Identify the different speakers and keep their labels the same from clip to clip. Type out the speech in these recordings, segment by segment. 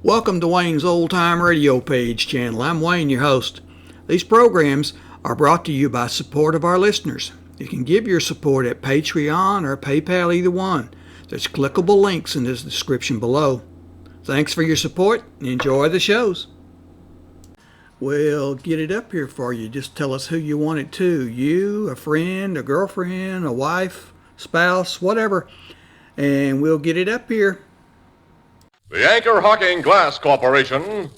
Speaker 1: Welcome to Wayne's Old Time Radio Page channel. I'm Wayne, your host. These programs are brought to you by support of our listeners. You can give your support at Patreon or PayPal, either one. There's clickable links in the description below. Thanks for your support and enjoy the shows. We'll get it up here for you. Just tell us who you want it to. You, a friend, a girlfriend, a wife, spouse, whatever. And we'll get it up here.
Speaker 2: The Anchor Hocking Glass Corporation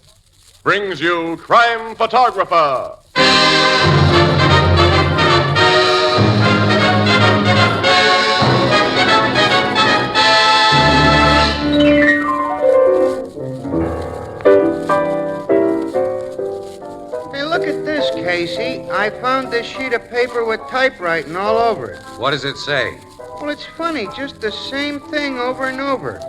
Speaker 2: brings you Crime Photographer.
Speaker 3: Hey, look at this, Casey. I found this sheet of paper with typewriting all over it.
Speaker 4: What does it say?
Speaker 3: Well, it's funny, just the same thing over and over.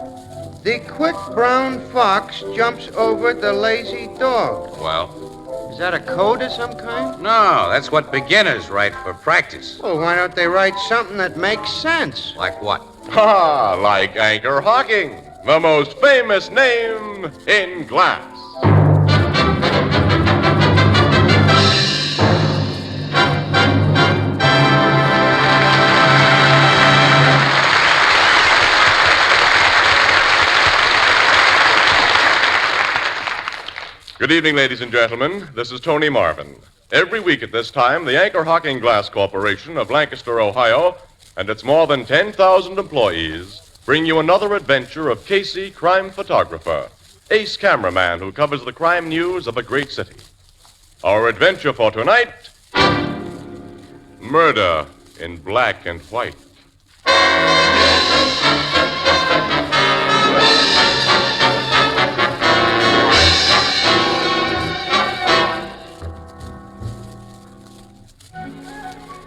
Speaker 3: The quick brown fox jumps over the lazy dog.
Speaker 4: Well?
Speaker 3: Is that a code of some kind?
Speaker 4: No, that's what beginners write for practice.
Speaker 3: Well, why don't they write something that makes sense?
Speaker 4: Like what?
Speaker 2: Ha! Like Anchor Hocking, the most famous name in glass. Good evening, ladies and gentlemen. This is Tony Marvin. Every week at this time, the Anchor Hocking Glass Corporation of Lancaster, Ohio, and its more than 10,000 employees bring you another adventure of Casey, crime photographer, ace cameraman who covers the crime news of a great city. Our adventure for tonight, murder in black and white.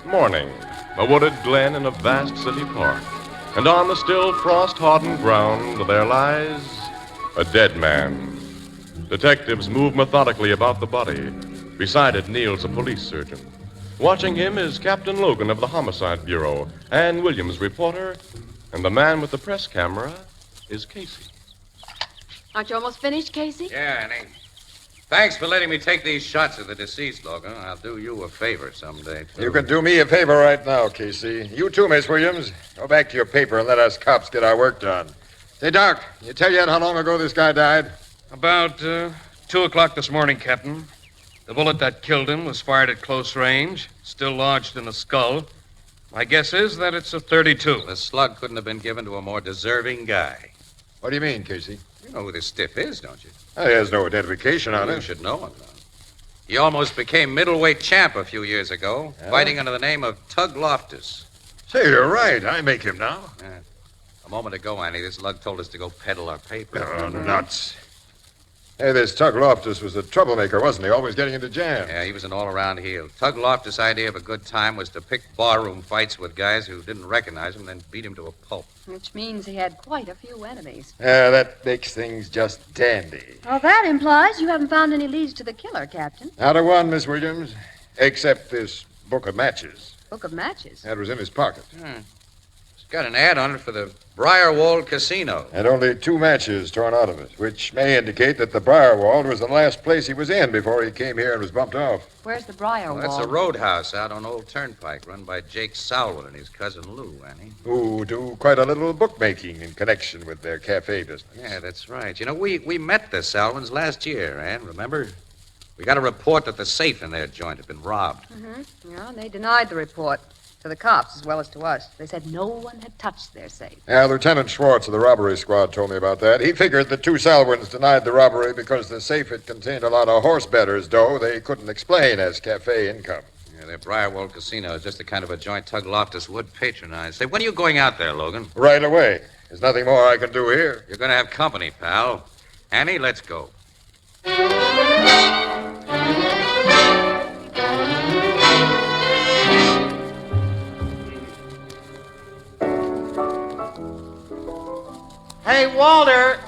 Speaker 2: Morning, a wooded glen in a vast city park, and on the still frost-hardened ground there lies a dead man. Detectives move methodically about the body. Beside it kneels a police surgeon. Watching him is Captain Logan of the Homicide Bureau, Ann Williams, reporter, and the man with the press camera is Casey.
Speaker 5: Aren't you almost finished, Casey?
Speaker 4: Yeah, Annie. Thanks for letting me take these shots of the deceased, Logan. I'll do you a favor someday, too.
Speaker 6: You can do me a favor right now, Casey. You too, Miss Williams. Go back to your paper and let us cops get our work done. Say, Doc, you tell yet how long ago this guy died?
Speaker 7: About 2 o'clock this morning, Captain. The bullet that killed him was fired at close range, still lodged in the skull. My guess is that it's a .32.
Speaker 4: The slug couldn't have been given to a more deserving guy.
Speaker 6: What do you mean, Casey?
Speaker 4: You know who this stiff is, don't you?
Speaker 6: He has no identification on
Speaker 4: You
Speaker 6: it.
Speaker 4: should know him, though. He almost became middleweight champ a few years ago, fighting under the name of Tug Loftus.
Speaker 6: Say, you're right. I make him now.
Speaker 4: A moment ago, Annie, this lug told us to go peddle our paper.
Speaker 6: Oh, nuts. Hey, this Tug Loftus was a troublemaker, wasn't he? Always getting into jams.
Speaker 4: Yeah, he was an all-around heel. Tug Loftus' idea of a good time was to pick barroom fights with guys who didn't recognize him, then beat him to a pulp.
Speaker 5: Which means he had quite a few enemies.
Speaker 6: Yeah, that makes things just dandy.
Speaker 5: Well, that implies you haven't found any leads to the killer, Captain.
Speaker 6: Not a one, Miss Williams, except this book of matches.
Speaker 5: Book of matches.
Speaker 6: That was in his pocket.
Speaker 4: It's got an ad on it for the Briarwold Casino.
Speaker 6: And only 2 matches torn out of it, which may indicate that the Briarwold was the last place he was in before he came here and was bumped off.
Speaker 5: Where's the Briar
Speaker 4: Well, that's
Speaker 5: Wall?
Speaker 4: a roadhouse out on Old Turnpike run by Jake Salwood and his cousin Lou, Annie.
Speaker 6: Who do quite a little bookmaking in connection with their cafe business.
Speaker 4: Yeah, that's right. You know, we met the Salwins last year, Ann, remember? We got a report that the safe in their joint had been robbed.
Speaker 5: Yeah, and they denied the report. To the cops as well as to us. They said no one had touched their safe.
Speaker 6: Yeah, Lieutenant Schwartz of the robbery squad told me about that. He figured the 2 Salwins denied the robbery because the safe had contained a lot of horse betters' dough they couldn't explain as cafe income.
Speaker 4: Yeah, their Briarwold Casino is just the kind of a joint Tug Loftus would patronize. Say, when are you going out there, Logan?
Speaker 6: Right away. There's nothing more I can do here.
Speaker 4: You're going to have company, pal. Annie, let's go.
Speaker 3: Hey, Walter,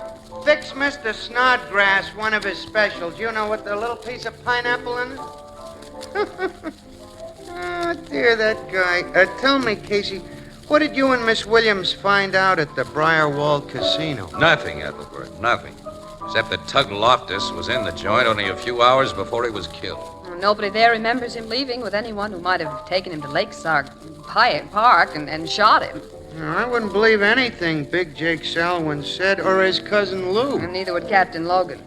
Speaker 3: fix Mr. Snodgrass one of his specials. You know, with the little piece of pineapple in it? Oh, dear, that guy. Tell me, Casey, what did you and Miss Williams find out at the Briarwold Casino?
Speaker 4: Nothing, Ethelbert, nothing. Except that Tug Loftus was in the joint only a few hours before he was killed.
Speaker 5: Nobody there remembers him leaving with anyone who might have taken him to Lakeside Park and shot him.
Speaker 3: I wouldn't believe anything Big Jake Selwyn said or his cousin Lou.
Speaker 5: And neither would Captain Logan.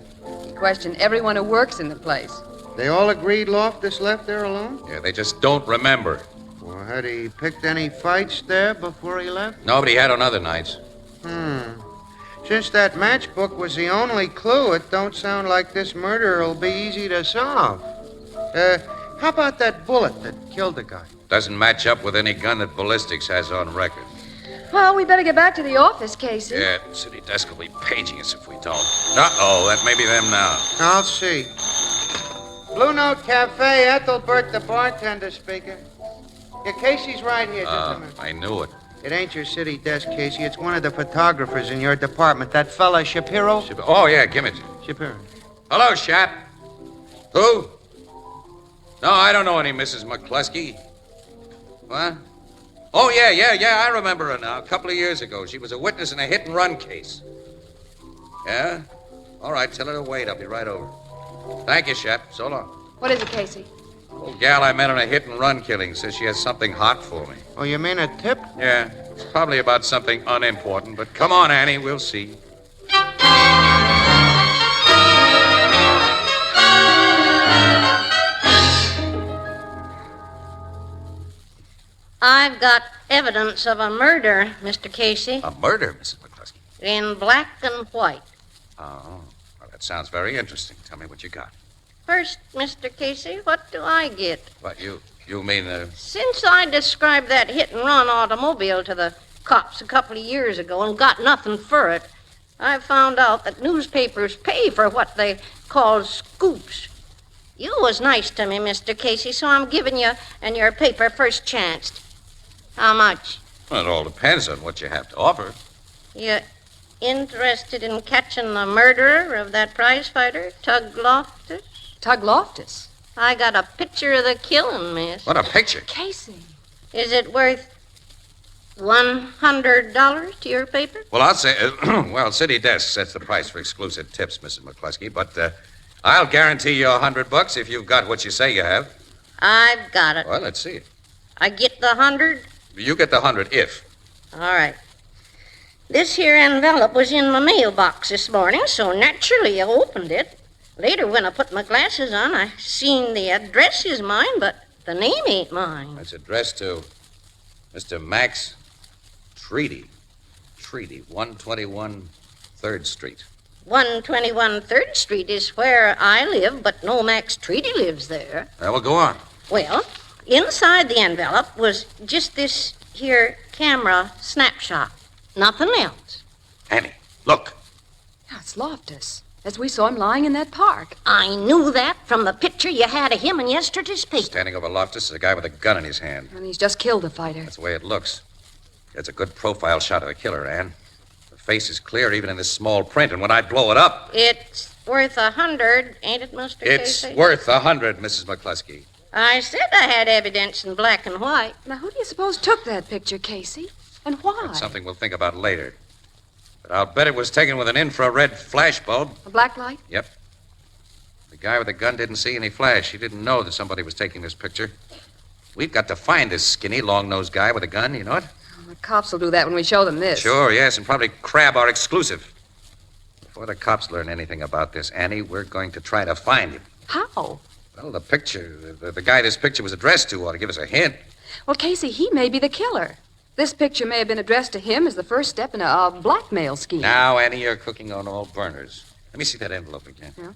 Speaker 5: He questioned everyone who works in the place.
Speaker 3: They all agreed Loftus left there alone?
Speaker 4: Yeah, they just don't remember.
Speaker 3: Well, had he picked any fights there before he left?
Speaker 4: Nobody had on other nights.
Speaker 3: Since that matchbook was the only clue, it don't sound like this murder will be easy to solve. How about that bullet that killed the guy?
Speaker 4: Doesn't match up with any gun that ballistics has on record.
Speaker 5: Well, we better get back to the office, Casey.
Speaker 4: Yeah, the city desk will be paging us if we don't. Uh-oh, that may be them now.
Speaker 3: I'll see. Blue Note Cafe, Ethelbert, the bartender speaker. Yeah, Casey's right here, just a minute.
Speaker 4: I knew it.
Speaker 3: It ain't your city desk, Casey. It's one of the photographers in your department. That fella, Shapiro?
Speaker 4: Oh, yeah, give it.
Speaker 3: Shapiro.
Speaker 4: Hello, Shap. Who? No, I don't know any Mrs. McCluskey. What? Oh, yeah, I remember her now. A couple of years ago. She was a witness in a hit-and-run case. Yeah? All right, tell her to wait. I'll be right over. Thank you, Shep. So long.
Speaker 5: What is it, Casey?
Speaker 4: Old gal I met on a hit-and-run killing says she has something hot for me.
Speaker 3: Oh, you mean a tip?
Speaker 4: Yeah, it's probably about something unimportant, but come on, Annie, we'll see.
Speaker 8: I've got evidence of a murder, Mr. Casey,
Speaker 4: A murder, Mrs. McCluskey.
Speaker 8: in black and white.
Speaker 4: Oh, well, that sounds very interesting. Tell me what you got.
Speaker 8: First, Mr. Casey, what do I get?
Speaker 4: What, you mean,
Speaker 8: Since I described that hit-and-run automobile to the cops a couple of years ago and got nothing for it, I found out that newspapers pay for what they call scoops. You was nice to me, Mr. Casey, so I'm giving you and your paper first chance. How much?
Speaker 4: well, it all depends on what you have to offer.
Speaker 8: You interested in catching the murderer of that prize fighter, Tug Loftus?
Speaker 5: Tug Loftus.
Speaker 8: I got a picture of the killing, miss.
Speaker 4: What a picture.
Speaker 5: Casey.
Speaker 8: Is it worth $100 to your paper?
Speaker 4: Well, I'll say, well, City Desk sets the price for exclusive tips, Mrs. McCluskey, but I'll guarantee you $100 if you've got what you say you have.
Speaker 8: I've got it.
Speaker 4: Well, let's see it.
Speaker 8: I get the 100?
Speaker 4: You get the 100 if.
Speaker 8: All right. This here envelope was in my mailbox this morning, so naturally I opened it. Later, when I put my glasses on, I seen the address is mine, but the name ain't mine.
Speaker 4: It's addressed to Mr. Max Treaty. Treaty, 121 3rd Street.
Speaker 8: 121 3rd Street is where I live, but no Max Treaty lives there.
Speaker 4: Well, go on.
Speaker 8: Well, inside the envelope was just this here camera snapshot. Nothing else.
Speaker 4: Annie, look.
Speaker 5: Yeah, it's Loftus, as we saw him lying in that park.
Speaker 8: I knew that from the picture you had of him in yesterday's paper.
Speaker 4: Standing over Loftus is a guy with a gun in his hand.
Speaker 5: And he's just killed the fighter.
Speaker 4: That's the way it looks. It's a good profile shot of the killer, Ann. The face is clear even in this small print, and when I blow it up...
Speaker 8: It's worth 100, ain't it, Mr.
Speaker 4: It's
Speaker 8: Casey?
Speaker 4: worth 100, Mrs. McCluskey.
Speaker 8: I said I had evidence in black and white.
Speaker 5: Now, who do you suppose took that picture, Casey? And why?
Speaker 4: That's something we'll think about later. But I'll bet it was taken with an infrared flash bulb.
Speaker 5: A black light?
Speaker 4: Yep. The guy with the gun didn't see any flash. He didn't know that somebody was taking this picture. We've got to find this skinny, long-nosed guy with a gun, you know it?
Speaker 5: The cops will do that when we show them this.
Speaker 4: Sure, yes, and probably crab our exclusive. Before the cops learn anything about this, Annie, we're going to try to find him.
Speaker 5: How?
Speaker 4: Well, the picture, the guy this picture was addressed to ought to give us a hint.
Speaker 5: Well, Casey, he may be the killer. This picture may have been addressed to him as the first step in a blackmail scheme.
Speaker 4: Now, Annie, you're cooking on all burners. Let me see that envelope again.
Speaker 5: Yeah?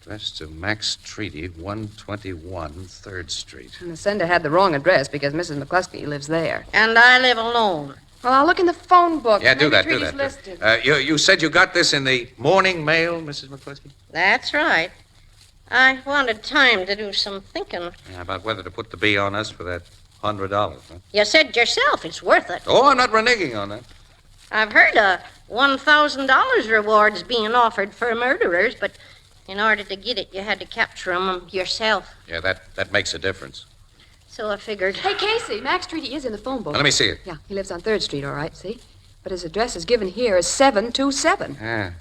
Speaker 4: Addressed to Max Treaty, 121 3rd Street.
Speaker 5: And the sender had the wrong address because Mrs. McCluskey lives there.
Speaker 8: And I live alone.
Speaker 5: Well, I'll look in the phone book.
Speaker 4: Yeah, do
Speaker 5: Maybe
Speaker 4: that, do
Speaker 5: Treaty's
Speaker 4: that.
Speaker 5: listed.
Speaker 4: You said you got this in the morning mail, Mrs. McCluskey?
Speaker 8: That's right. I wanted time to do some thinking.
Speaker 4: Yeah, about whether to put the B on us for that $100, huh?
Speaker 8: You said yourself it's worth it.
Speaker 4: Oh, I'm not reneging on that.
Speaker 8: I've heard of $1,000 rewards being offered for murderers, but in order to get it, you had to capture 'em yourself.
Speaker 4: Yeah, that makes a difference.
Speaker 8: So I figured...
Speaker 5: Hey, Casey, Max Treaty is in the phone book.
Speaker 4: Now, let me see it.
Speaker 5: Yeah, he lives on 3rd Street, all right, see? But his address is given here as 727.
Speaker 4: Yeah.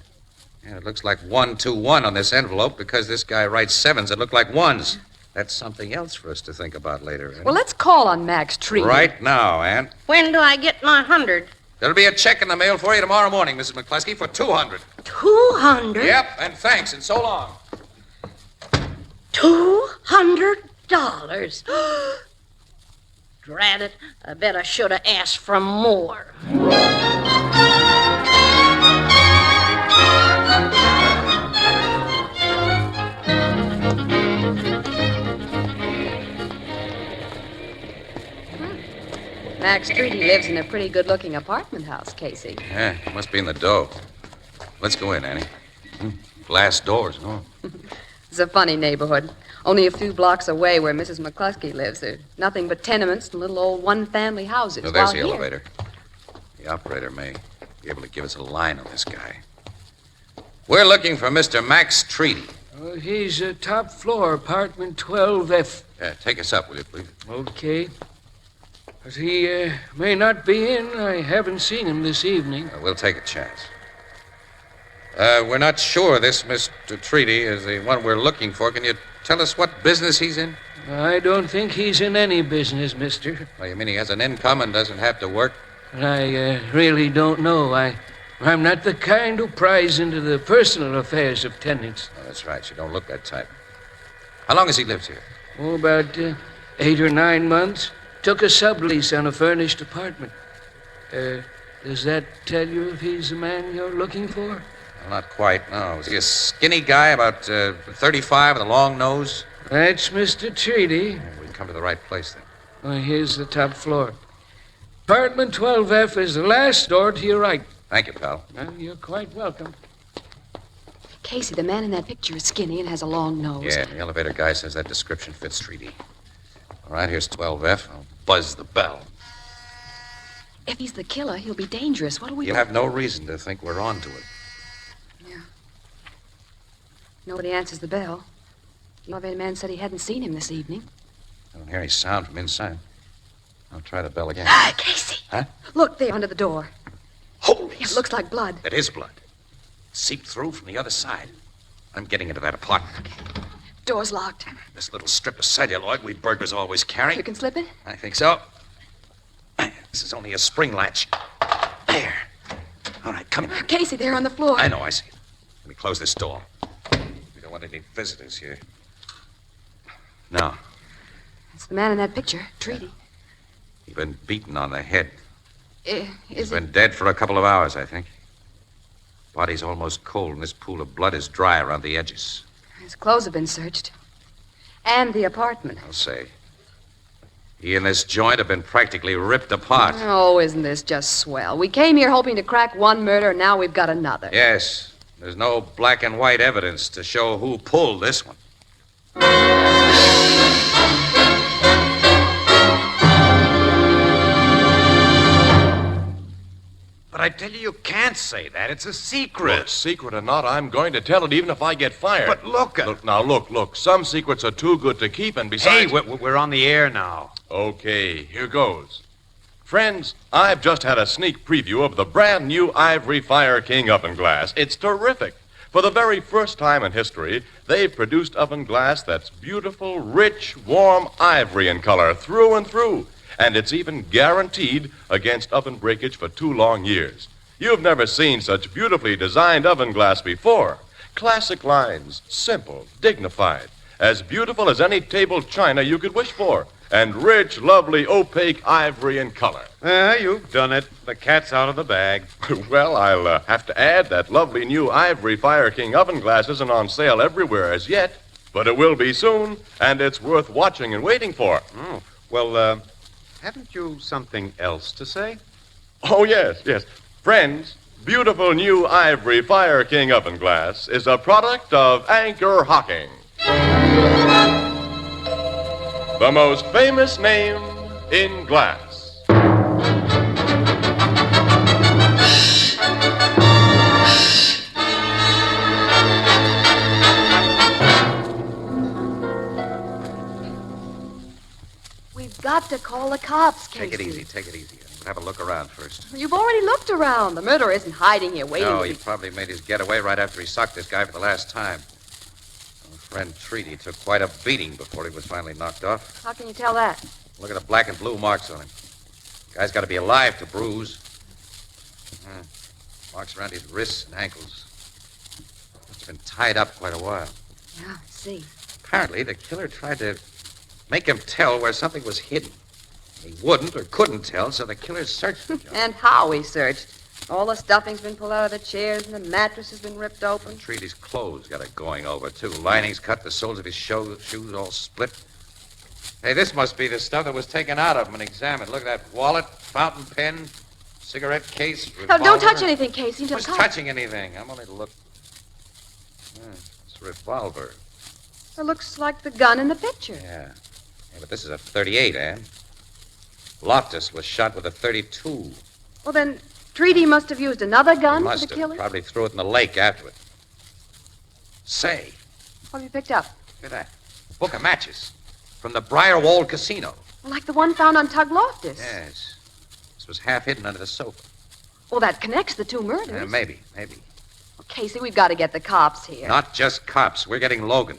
Speaker 4: Yeah, it looks like 121 on this envelope because this guy writes sevens that look like ones. That's something else for us to think about later.
Speaker 5: Well, let's call on Max Treaty.
Speaker 4: Right now, Aunt.
Speaker 8: When do I get my 100?
Speaker 4: There'll be a check in the mail for you tomorrow morning, Mrs. McCluskey, for 200.
Speaker 8: 200?
Speaker 4: Yep, and thanks, and so long.
Speaker 8: $200? Drat it, I bet I should have asked for more.
Speaker 5: Max Treaty lives in a pretty good-looking apartment house, Casey.
Speaker 4: Yeah, must be in the dough. Let's go in, Annie. Glass doors, no?
Speaker 5: It's a funny neighborhood. Only a few blocks away where Mrs. McCluskey lives. There's nothing but tenements and little old one-family houses.
Speaker 4: No, there's
Speaker 5: While
Speaker 4: the
Speaker 5: here-
Speaker 4: elevator. The operator may be able to give us a line on this guy. We're looking for Mr. Max Treaty.
Speaker 9: He's top floor, apartment 12F.
Speaker 4: Take us up, will you, please?
Speaker 9: Okay. But he may not be in. I haven't seen him this evening.
Speaker 4: We'll take a chance. We're not sure this Mr. Treaty is the one we're looking for. Can you tell us what business he's in?
Speaker 9: I don't think he's in any business, mister.
Speaker 4: Oh, you mean he has an income and doesn't have to work?
Speaker 9: I really don't know. I'm not the kind who pries into the personal affairs of tenants.
Speaker 4: Oh, that's right. You don't look that type. How long has he lived here?
Speaker 9: Oh, about 8 or 9 months. Took a sublease on a furnished apartment. Does that tell you if he's the man you're looking for?
Speaker 4: Well, not quite, no. Is he a skinny guy, about 35 with a long nose?
Speaker 9: That's Mr. Treaty.
Speaker 4: We've come to the right place, then.
Speaker 9: Well, here's the top floor. Apartment 12F is the last door to your right.
Speaker 4: Thank you, pal.
Speaker 9: Well, you're quite welcome.
Speaker 5: Casey, the man in that picture is skinny and has a long nose.
Speaker 4: Yeah, the elevator guy says that description fits Treaty. All right, here's 12F. I'll buzz the bell.
Speaker 5: If he's the killer, he'll be dangerous. What do we
Speaker 4: You
Speaker 5: do?
Speaker 4: have no reason to think we're on to it.
Speaker 5: Yeah. Nobody answers the bell. The elevator man said he hadn't seen him this evening.
Speaker 4: I don't hear any sound from inside. I'll try the bell again.
Speaker 5: Casey!
Speaker 4: Huh?
Speaker 5: Look there under the door.
Speaker 4: Holy...
Speaker 5: It looks like blood.
Speaker 4: It is blood. It seeped through from the other side. I'm getting into that apartment.
Speaker 5: Door's locked.
Speaker 4: This little strip of celluloid we burglars always carry.
Speaker 5: You can slip it?
Speaker 4: I think so. This is only a spring latch. There. All right, come in.
Speaker 5: Casey, there on the floor.
Speaker 4: I know, I see it. Let me close this door. We don't want any visitors here. Now,
Speaker 5: It's the man in that picture, Treaty.
Speaker 4: he's been beaten on the head.
Speaker 5: Is
Speaker 4: He's
Speaker 5: it?
Speaker 4: been dead for a couple of hours, I think. Body's almost cold, and this pool of blood is dry around the edges.
Speaker 5: His clothes have been searched. And the apartment.
Speaker 4: I'll say. He and this joint have been practically ripped apart.
Speaker 5: Oh, isn't this just swell? We came here hoping to crack one murder, and now we've got another.
Speaker 4: Yes, there's no black and white evidence to show who pulled this one.
Speaker 10: But I tell you can't say that. It's a secret.
Speaker 2: Look, secret or not, I'm going to tell it even if I get fired.
Speaker 10: But look...
Speaker 2: Look. Some secrets are too good to keep, and besides...
Speaker 10: Hey, we're on the air now.
Speaker 2: Okay, here goes. Friends, I've just had a sneak preview of the brand new Ivory Fire King oven glass. It's terrific. For the very first time in history, they've produced oven glass that's beautiful, rich, warm ivory in color through and through. And it's even guaranteed against oven breakage for 2 long years. You've never seen such beautifully designed oven glass before. Classic lines, simple, dignified, as beautiful as any table china you could wish for, and rich, lovely, opaque ivory in color.
Speaker 10: You've done it. The cat's out of the bag.
Speaker 2: Well, I'll have to add that lovely new Ivory Fire King oven glass isn't on sale everywhere as yet, but it will be soon, and it's worth watching and waiting for.
Speaker 10: Oh, well, haven't you something else to say?
Speaker 2: Oh, yes. Friends, beautiful new Ivory Fire King oven glass is a product of Anchor Hocking, the most famous name in glass.
Speaker 5: We've got to call the cops, Casey.
Speaker 4: Take it easy. but have a look around first.
Speaker 5: You've already looked around. The murderer isn't hiding here waiting
Speaker 4: No,
Speaker 5: to
Speaker 4: he
Speaker 5: be...
Speaker 4: probably made his getaway right after he socked this guy for the last time. Our friend Treaty took quite a beating before he was finally knocked off.
Speaker 5: How can you tell that?
Speaker 4: Look at the black and blue marks on him. Guy's got to be alive to bruise. Marks around his wrists and ankles. He's been tied up quite a while.
Speaker 5: Yeah, I see.
Speaker 4: Apparently, the killer tried to make him tell where something was hidden. He wouldn't or couldn't tell, so the killer searched for John.
Speaker 5: And how he searched. All the stuffing's been pulled out of the chairs, and the mattress has been ripped open.
Speaker 4: Treaty's clothes got it going over, too. Linings cut, the soles of his shoes all split. Hey, this must be the stuff that was taken out of him and examined. Look at that wallet, fountain pen, cigarette case, revolver.
Speaker 5: No, don't touch anything, Casey. Until
Speaker 4: Who's
Speaker 5: the
Speaker 4: touching anything? I'm only to look. It's a revolver.
Speaker 5: It looks like the gun in the picture.
Speaker 4: Yeah, but this is a .38, Ann. Loftus was shot with a .32.
Speaker 5: Well, then, Treaty must have used another gun for
Speaker 4: Must
Speaker 5: the
Speaker 4: have.
Speaker 5: killing.
Speaker 4: Probably threw it in the lake after it. Say,
Speaker 5: What have you picked up?
Speaker 4: look at that. Book of matches from the Briarwold Casino.
Speaker 5: Well, like the one found on Tug Loftus.
Speaker 4: Yes. This was half hidden under the sofa.
Speaker 5: Well, that connects the two murders.
Speaker 4: Maybe.
Speaker 5: Well, Casey, we've got to get the cops here.
Speaker 4: Not just cops. We're getting Logan.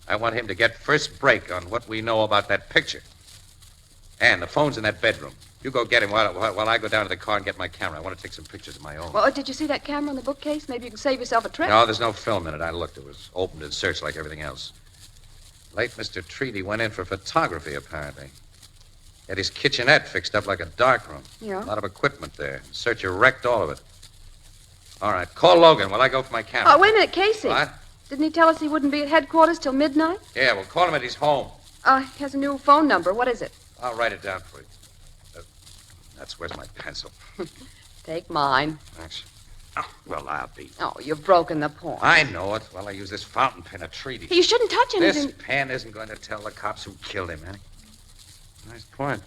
Speaker 4: I want him to get first break on what we know about that picture. And the phone's in that bedroom. You go get him while I go down to the car and get my camera. I want to take some pictures of my own.
Speaker 5: Well, did you see that camera in the bookcase? Maybe you can save yourself a trip.
Speaker 4: No, there's no film in it. I looked. It was opened and searched like everything else. Late Mr. Treaty went in for photography, apparently. He had his kitchenette fixed up like a darkroom.
Speaker 5: Yeah.
Speaker 4: A lot of equipment there. Searcher wrecked all of it. All right, call Logan while I go for my camera.
Speaker 5: Oh, wait a minute, Casey.
Speaker 4: What?
Speaker 5: Didn't he tell us he wouldn't be at headquarters till midnight?
Speaker 4: Yeah, we'll call him at his home.
Speaker 5: He has a new phone number. What is it?
Speaker 4: I'll write it down for you. Where's my pencil?
Speaker 5: Take mine.
Speaker 4: Thanks. Oh, well, I'll be.
Speaker 5: Oh, you've broken the point.
Speaker 4: I know it. Well, I use this fountain pen of Treaty.
Speaker 5: You shouldn't touch anything.
Speaker 4: This pen isn't going to tell the cops who killed him, Annie. Nice point.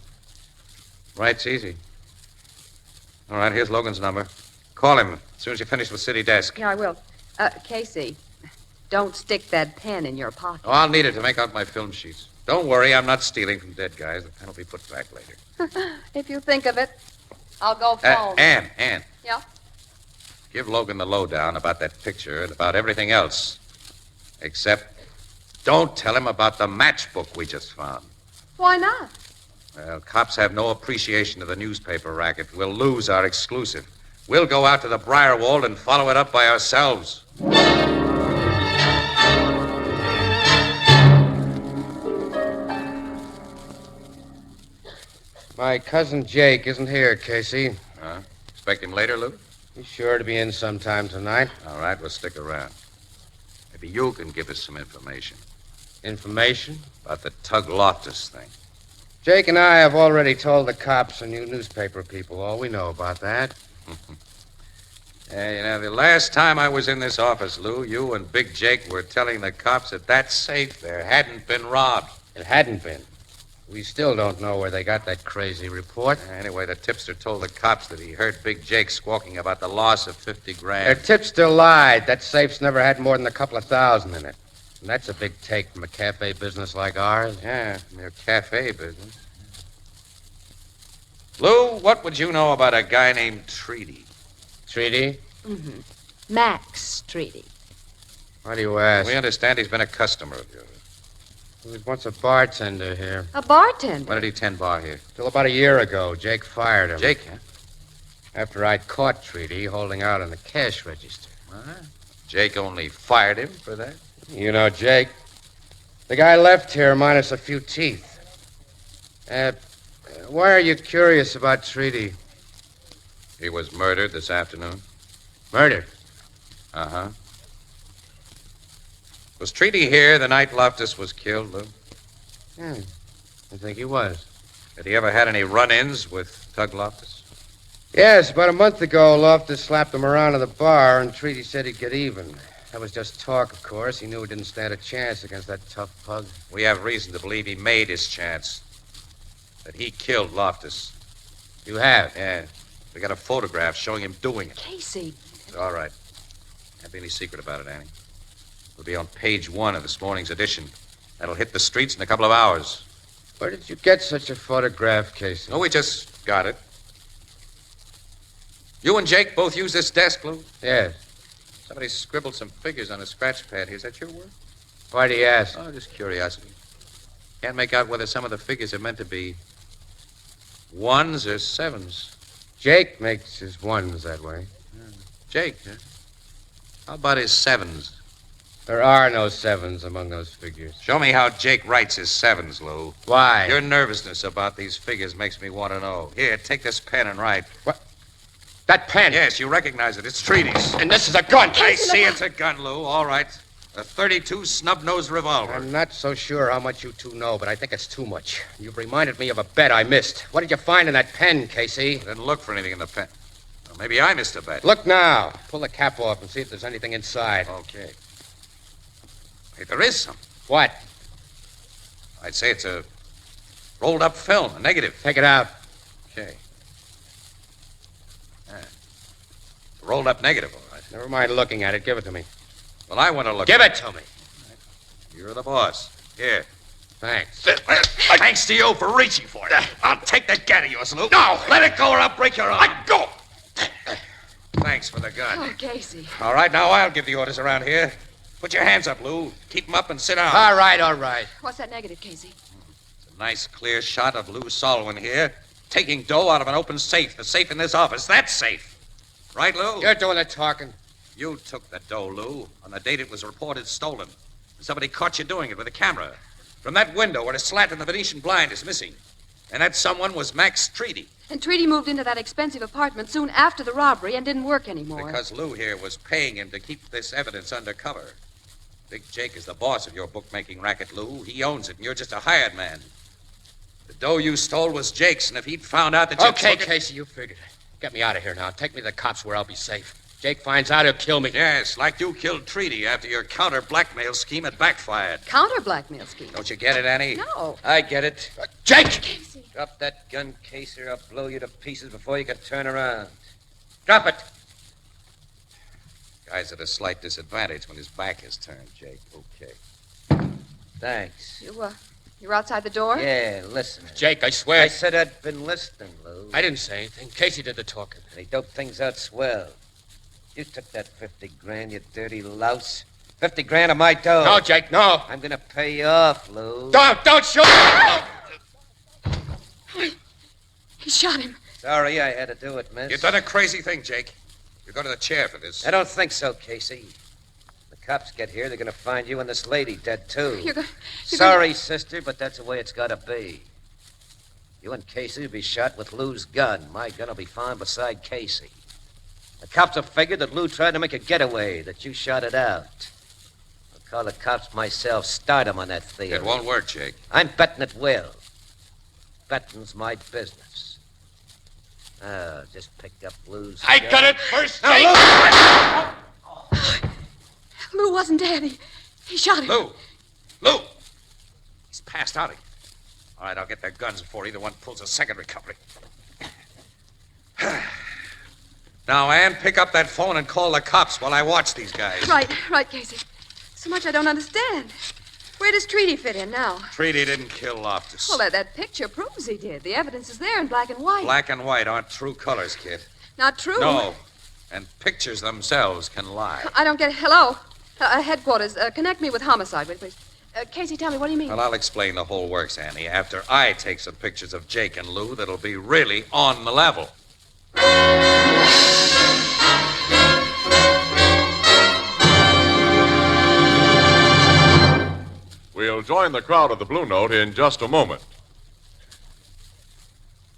Speaker 4: Write's easy. All right, here's Logan's number. Call him as soon as you finish with City Desk.
Speaker 5: Yeah, I will. Casey, don't stick that pen in your pocket.
Speaker 4: Oh, I'll need it to make out my film sheets. Don't worry, I'm not stealing from dead guys. The pen will be put back later.
Speaker 5: If you think of it, I'll go phone.
Speaker 4: Ann.
Speaker 5: Yeah?
Speaker 4: Give Logan the lowdown about that picture and about everything else. Except, don't tell him about the matchbook we just found.
Speaker 5: Why not?
Speaker 4: Well, cops have no appreciation of the newspaper racket. We'll lose our exclusive. We'll go out to the Briarwold and follow it up by ourselves.
Speaker 3: My cousin Jake isn't here, Casey.
Speaker 4: Expect him later, Lou?
Speaker 3: He's sure to be in sometime tonight.
Speaker 4: All right, we'll stick around. Maybe you can give us some information.
Speaker 3: Information?
Speaker 4: About the Tug Loftus thing.
Speaker 3: Jake and I have already told the cops and you newspaper people all we know about that.
Speaker 4: Yeah, the last time I was in this office, Lou, you and Big Jake were telling the cops that safe there hadn't been robbed.
Speaker 3: It hadn't been. We still don't know where they got that crazy report.
Speaker 4: Anyway, the tipster told the cops that he heard Big Jake squawking about the loss of $50,000.
Speaker 3: Their tipster lied. That safe's never had more than a couple of thousand in it. And that's a big take from a cafe business like ours.
Speaker 4: Yeah, their cafe business. Lou, what would you know about a guy named Treaty?
Speaker 3: Treaty?
Speaker 5: Mm-hmm. Max Treaty.
Speaker 3: Why do you ask?
Speaker 4: We understand he's been a customer of yours.
Speaker 3: He was once a bartender here.
Speaker 5: A bartender?
Speaker 4: When did he tend bar here?
Speaker 3: Till about a year ago. Jake fired him.
Speaker 4: Jake, huh?
Speaker 3: After I'd caught Treaty holding out on the cash register.
Speaker 4: Jake only fired him for that?
Speaker 3: You know Jake. The guy left here minus a few teeth. Why are you curious about Treaty?
Speaker 4: He was murdered this afternoon.
Speaker 3: Murdered?
Speaker 4: Uh-huh. Was Treaty here the night Loftus was killed, Lou?
Speaker 3: Yeah, I think he was.
Speaker 4: Had he ever had any run-ins with Tug Loftus?
Speaker 3: Yes, about a month ago, Loftus slapped him around in the bar, and Treaty said he'd get even. That was just talk, of course. He knew he didn't stand a chance against that tough pug.
Speaker 4: We have reason to believe he made his chance. That he killed Loftus.
Speaker 3: You have?
Speaker 4: Yeah. We got a photograph showing him doing it.
Speaker 5: Casey.
Speaker 4: All right. Can't be any secret about it, Annie. It'll be on page 1 of this morning's edition. That'll hit the streets in a couple of hours.
Speaker 3: Where did you get such a photograph, Casey?
Speaker 4: No, we just got it. You and Jake both use this desk, Lou?
Speaker 3: Yes.
Speaker 4: Somebody scribbled some figures on a scratch pad here. Is that your work?
Speaker 3: Why do you ask?
Speaker 4: Oh, just curiosity. Can't make out whether some of the figures are meant to be ones or sevens.
Speaker 3: Jake makes his ones that way.
Speaker 4: Jake, huh? How about his sevens?
Speaker 3: There are no sevens among those figures.
Speaker 4: Show me how Jake writes his sevens, Lou.
Speaker 3: Why?
Speaker 4: Your nervousness about these figures makes me want to know. Here, take this pen and write.
Speaker 3: What? That pen?
Speaker 4: Yes, you recognize it. It's treaties.
Speaker 3: And this is a gun.
Speaker 4: I see it's a gun, Lou. All right. A .32 snub-nosed revolver.
Speaker 3: I'm not so sure how much you two know, but I think it's too much. You've reminded me of a bet I missed. What did you find in that pen, Casey?
Speaker 4: I didn't look for anything in the pen. Well, maybe I missed a bet.
Speaker 3: Look now. Pull the cap off and see if there's anything inside.
Speaker 4: Okay. Hey, there is some.
Speaker 3: What?
Speaker 4: I'd say it's a rolled-up film, a negative.
Speaker 3: Take it out.
Speaker 4: Okay. It's a rolled-up negative, all right.
Speaker 3: Never mind looking at it. Give it to me.
Speaker 4: Well, I want to look.
Speaker 3: Give it to me.
Speaker 4: You're the boss. Here.
Speaker 3: Thanks.
Speaker 4: Thanks to you for reaching for it. I'll take that gat of yours, Lou. No! Let it go or I'll break your arm. Let go! Thanks for the gun.
Speaker 5: Oh, Casey.
Speaker 4: All right, now I'll give the orders around here. Put your hands up, Lou. Keep them up and sit down.
Speaker 3: All right, all right.
Speaker 5: What's that negative, Casey?
Speaker 4: It's a nice, clear shot of Lou Solwyn here, taking dough out of an open safe. The safe in this office. That's safe. Right, Lou?
Speaker 3: You're doing the talking.
Speaker 4: You took the dough, Lou, on the date it was reported stolen. Somebody caught you doing it with a camera. From that window where a slat in the Venetian blind is missing. And that someone was Max Treaty.
Speaker 5: And Treaty moved into that expensive apartment soon after the robbery and didn't work anymore.
Speaker 4: Because Lou here was paying him to keep this evidence undercover. Big Jake is the boss of your bookmaking racket, Lou. He owns it, and you're just a hired man. The dough you stole was Jake's, and if he'd found out that you
Speaker 3: Okay,
Speaker 4: took it...
Speaker 3: Casey, you figured it. Get me out of here now. Take me to the cops where I'll be safe. Jake finds out, he'll kill me.
Speaker 4: Yes, like you killed Treaty after your counter-blackmail scheme had backfired.
Speaker 5: Counter-blackmail scheme?
Speaker 4: Don't you get it, Annie?
Speaker 5: No.
Speaker 11: I get it.
Speaker 3: Jake!
Speaker 5: Casey.
Speaker 11: Drop that gun, Casey, or I'll blow you to pieces before you can turn around. Drop it.
Speaker 4: Guy's at a slight disadvantage when his back is turned, Jake. Okay.
Speaker 11: Thanks.
Speaker 5: You're outside the door?
Speaker 11: Yeah, listen.
Speaker 3: Jake, I swear.
Speaker 11: I said I'd been listening, Lou.
Speaker 3: I didn't say anything. Casey did the talking.
Speaker 11: They dope things out swell. You took that 50 grand, you dirty louse. 50 grand of my dough.
Speaker 3: No, Jake, no.
Speaker 11: I'm gonna pay you off, Lou.
Speaker 3: Don't shoot!
Speaker 5: He shot him.
Speaker 11: Sorry I had to do it, miss.
Speaker 4: You've done a crazy thing, Jake. You go to the chair for this.
Speaker 11: I don't think so, Casey. The cops get here, they're gonna find you and this lady dead, too.
Speaker 5: You're
Speaker 11: Sorry, sister, but that's the way it's gotta be. You and Casey will be shot with Lou's gun. My gun will be found beside Casey. The cops have figured that Lou tried to make a getaway, that you shot it out. I'll call the cops myself, start them on that theory.
Speaker 4: It won't work, Jake.
Speaker 11: I'm betting it will. Betting's my business. Just picked up Lou's
Speaker 3: I
Speaker 11: gun.
Speaker 3: got it first, Jake!
Speaker 5: Lou wasn't dead. He shot him.
Speaker 4: Lou! He's passed out again. All right, I'll get their guns before either one pulls a second recovery. Now, Ann, pick up that phone and call the cops while I watch these guys.
Speaker 5: Right, Casey. So much I don't understand. Where does Treaty fit in now?
Speaker 4: Treaty didn't kill Loftus.
Speaker 5: Well, that picture proves he did. The evidence is there in black and white.
Speaker 4: Black and white aren't true colors, kid.
Speaker 5: Not true.
Speaker 4: No. And pictures themselves can lie.
Speaker 5: I don't get it. Hello? Headquarters. Connect me with homicide, please. Casey, tell me, what do you mean?
Speaker 4: Well, I'll explain the whole works, Annie, after I take some pictures of Jake and Lou that'll be really on the level.
Speaker 2: We'll join the crowd of the Blue Note in just a moment.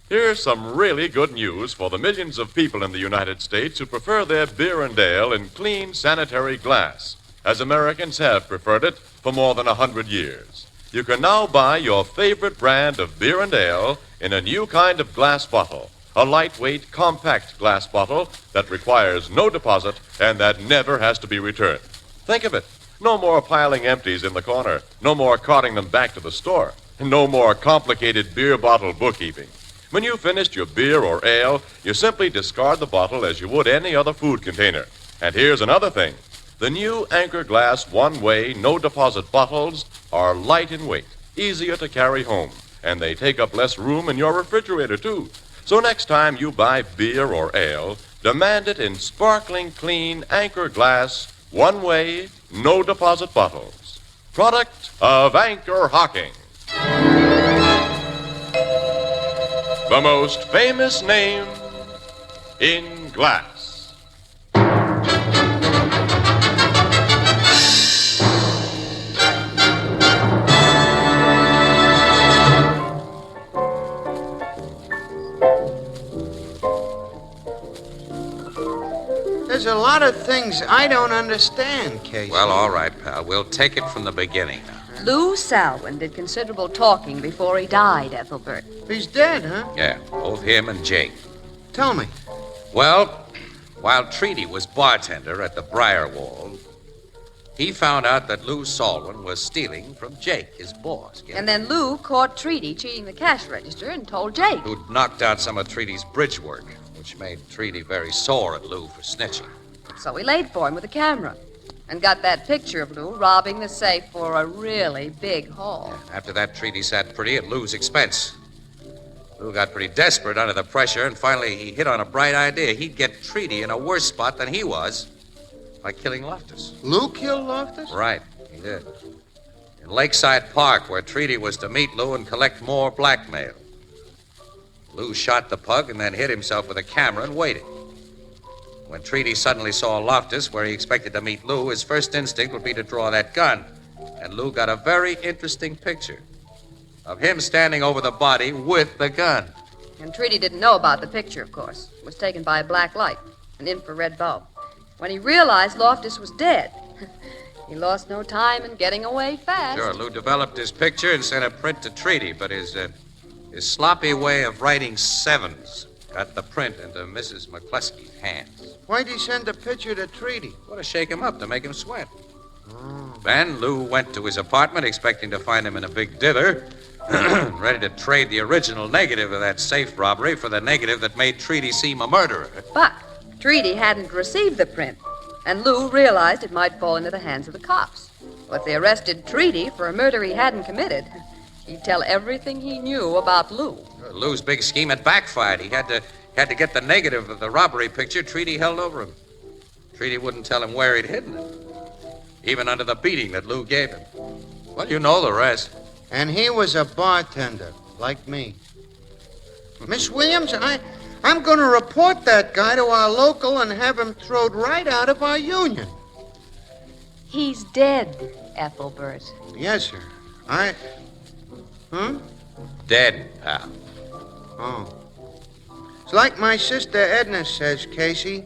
Speaker 2: Here's some really good news for the millions of people in the United States who prefer their beer and ale in clean, sanitary glass, as Americans have preferred it for more than 100 years. You can now buy your favorite brand of beer and ale in a new kind of glass bottle, a lightweight, compact glass bottle that requires no deposit and that never has to be returned. Think of it. No more piling empties in the corner. No more carting them back to the store. No more complicated beer bottle bookkeeping. When you've finished your beer or ale, you simply discard the bottle as you would any other food container. And here's another thing. The new Anchor Glass one-way, no-deposit bottles are light in weight, easier to carry home, and they take up less room in your refrigerator, too. So next time you buy beer or ale, Demand it in sparkling clean Anchor glass, one-way, no deposit bottles. Product of Anchor Hocking. The most famous name in glass.
Speaker 3: There's a lot of things I don't understand, Casey.
Speaker 4: Well, all right, pal. We'll take it from the beginning now.
Speaker 5: Lou Salwin did considerable talking before he died, Ethelbert.
Speaker 3: He's dead, huh?
Speaker 4: Yeah, both him and Jake.
Speaker 3: Tell me.
Speaker 4: Well, while Treaty was bartender at the Briarwald, he found out that Lou Salwin was stealing from Jake, his boss.
Speaker 5: And then Lou caught Treaty cheating the cash register and told Jake.
Speaker 4: Who'd knocked out some of Treaty's bridge work, which made Treaty very sore at Lou for snitching.
Speaker 5: So he laid for him with a camera and got that picture of Lou robbing the safe for a really big haul.
Speaker 4: After that, Treaty sat pretty at Lou's expense. Lou got pretty desperate under the pressure, and finally he hit on a bright idea. He'd get Treaty in a worse spot than he was by killing Loftus.
Speaker 3: Lou killed Loftus?
Speaker 4: Right, he did. In Lakeside Park, where Treaty was to meet Lou and collect more blackmail. Lou shot the pug and then hit himself with a camera and waited. When Treaty suddenly saw Loftus where he expected to meet Lou, his first instinct would be to draw that gun. And Lou got a very interesting picture of him standing over the body with the gun.
Speaker 5: And Treaty didn't know about the picture, of course. It was taken by a black light, an infrared bulb. When he realized Loftus was dead, he lost no time in getting away fast.
Speaker 4: Sure, Lou developed his picture and sent a print to Treaty, but his sloppy way of writing sevens got the print into Mrs. McCluskey's hands.
Speaker 3: Why'd he send a picture to Treaty?
Speaker 4: Well, to shake him up, to make him sweat. Then Lou went to his apartment expecting to find him in a big dither, ready to trade the original negative of that safe robbery for the negative that made Treaty seem a murderer.
Speaker 5: But Treaty hadn't received the print, and Lou realized it might fall into the hands of the cops. Well, if they arrested Treaty for a murder he hadn't committed, he'd tell everything he knew about Lou.
Speaker 4: Lou's big scheme had backfired. He had to get the negative of the robbery picture Treaty held over him. Treaty wouldn't tell him where he'd hidden it, even under the beating that Lou gave him. Well, you know the rest.
Speaker 3: And he was a bartender, like me. Miss Williams, I'm going to report that guy to our local and have him thrown right out of our union.
Speaker 5: He's dead, Ethelbert.
Speaker 3: Yes, sir.
Speaker 4: Dead, pal.
Speaker 3: Oh. It's like my sister Edna says, Casey.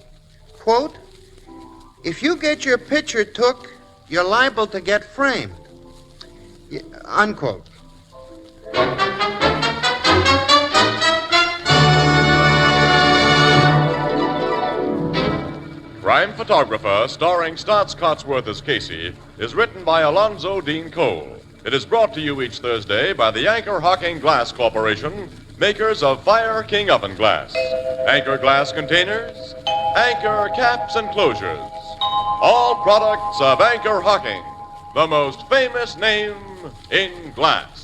Speaker 3: Quote, if you get your picture took, you're liable to get framed. Yeah, unquote.
Speaker 2: Crime Photographer, starring Staats Cotsworth as Casey, is written by Alonzo Dean Cole. It is brought to you each Thursday by the Anchor Hocking Glass Corporation, makers of Fire King Oven Glass. Anchor glass containers, Anchor caps and closures. All products of Anchor Hocking, the most famous name in glass.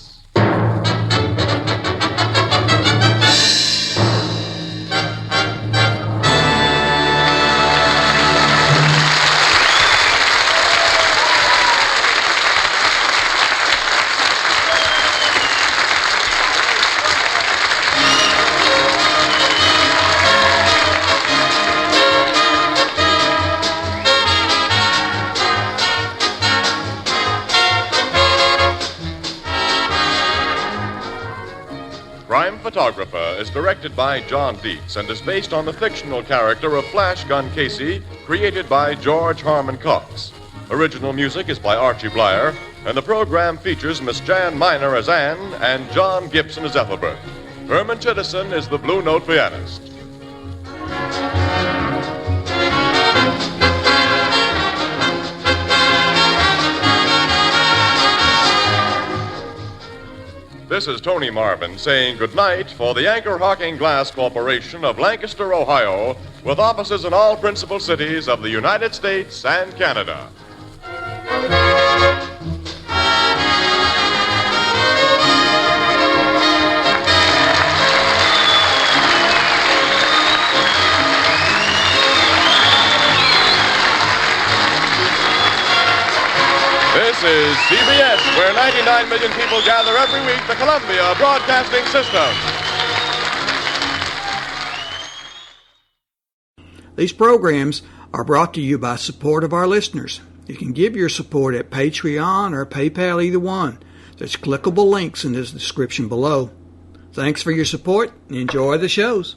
Speaker 2: Crime Photographer is directed by John Dietz and is based on the fictional character of Flash Gun Casey, created by George Harmon Cox. Original music is by Archie Blyer, and the program features Miss Jan Miner as Anne and John Gibson as Ethelbert. Herman Chittison is the Blue Note pianist. This is Tony Marvin saying goodnight for the Anchor Hocking Glass Corporation of Lancaster, Ohio, with offices in all principal cities of the United States and Canada. This is CBS, where 99 million people gather every week, the Columbia Broadcasting System.
Speaker 1: These programs are brought to you by support of our listeners. You can give your support at Patreon or PayPal, either one. There's clickable links in the description below. Thanks for your support and enjoy the shows.